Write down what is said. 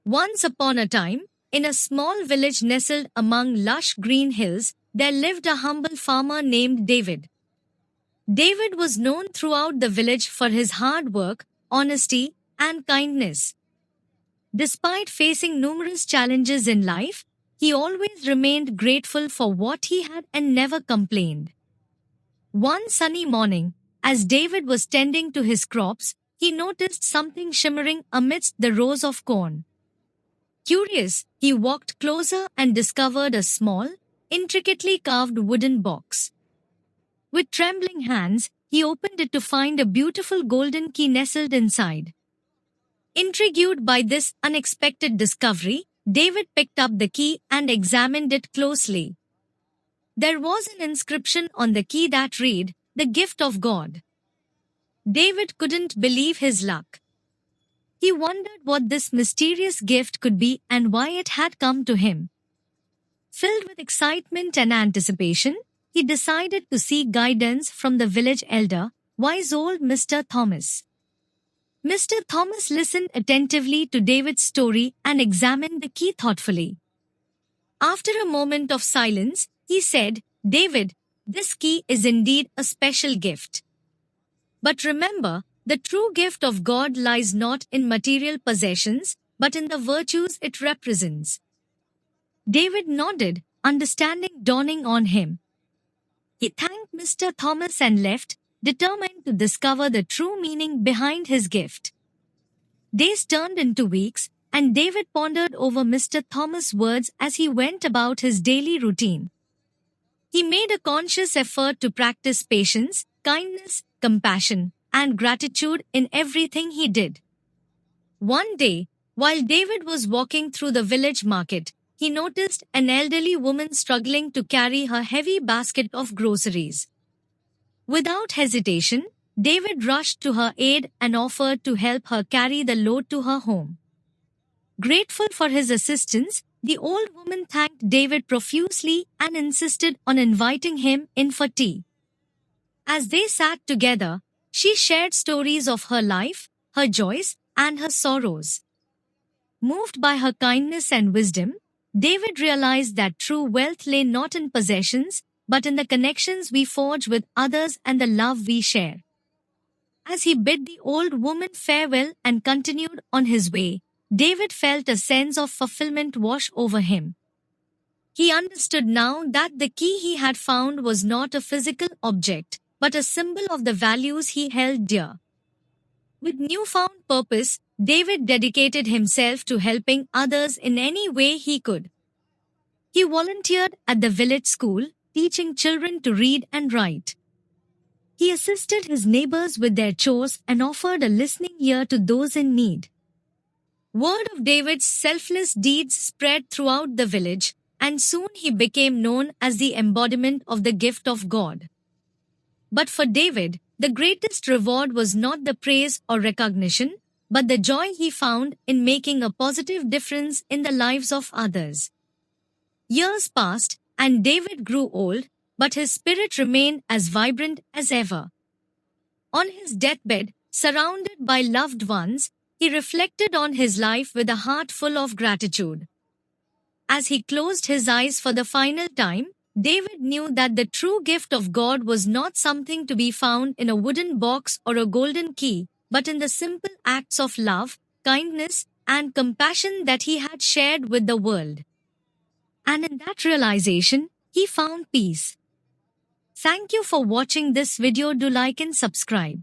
Once upon a time, in a small village nestled among lush green hills, there lived a humble farmer named David. David was known throughout the village for his hard work, honesty, and kindness. Despite facing numerous challenges in life, he always remained grateful for what he had and never complained. One sunny morning, as David was tending to his crops, he noticed something shimmering amidst the rows of corn. Curious, he walked closer and discovered a small, intricately carved wooden box. With trembling hands, he opened it to find a beautiful golden key nestled inside. Intrigued by this unexpected discovery, David picked up the key and examined it closely. There was an inscription on the key that read, "The gift of God." David couldn't believe his luck. He wondered what this mysterious gift could be and why it had come to him. Filled with excitement and anticipation, he decided to seek guidance from the village elder, wise old Mr. Thomas. Mr. Thomas listened attentively to David's story and examined the key thoughtfully. After a moment of silence, he said, "David, this key is indeed a special gift. But remember, the true gift of God lies not in material possessions, but in the virtues it represents." David nodded, understanding dawning on him. He thanked Mr. Thomas and left, determined to discover the true meaning behind his gift. Days turned into weeks, and David pondered over Mr. Thomas' words as he went about his daily routine. He made a conscious effort to practice patience, kindness, compassion, and gratitude in everything he did. One day, while David was walking through the village market, he noticed an elderly woman struggling to carry her heavy basket of groceries. Without hesitation, David rushed to her aid and offered to help her carry the load to her home. Grateful for his assistance, the old woman thanked David profusely and insisted on inviting him in for tea. As they sat together, she shared stories of her life, her joys, and her sorrows. Moved by her kindness and wisdom, David realized that true wealth lay not in possessions, but in the connections we forge with others and the love we share. As he bid the old woman farewell and continued on his way, David felt a sense of fulfillment wash over him. He understood now that the key he had found was not a physical object, but a symbol of the values he held dear. With newfound purpose, David dedicated himself to helping others in any way he could. He volunteered at the village school, teaching children to read and write. He assisted his neighbors with their chores and offered a listening ear to those in need. Word of David's selfless deeds spread throughout the village, and soon he became known as the embodiment of the gift of God. But for David, the greatest reward was not the praise or recognition, but the joy he found in making a positive difference in the lives of others. Years passed, and David grew old, but his spirit remained as vibrant as ever. On his deathbed, surrounded by loved ones, he reflected on his life with a heart full of gratitude. As he closed his eyes for the final time, David knew that the true gift of God was not something to be found in a wooden box or a golden key, but in the simple acts of love, kindness, and compassion that he had shared with the world. And in that realization, he found peace. Thank you for watching this video. Do like and subscribe.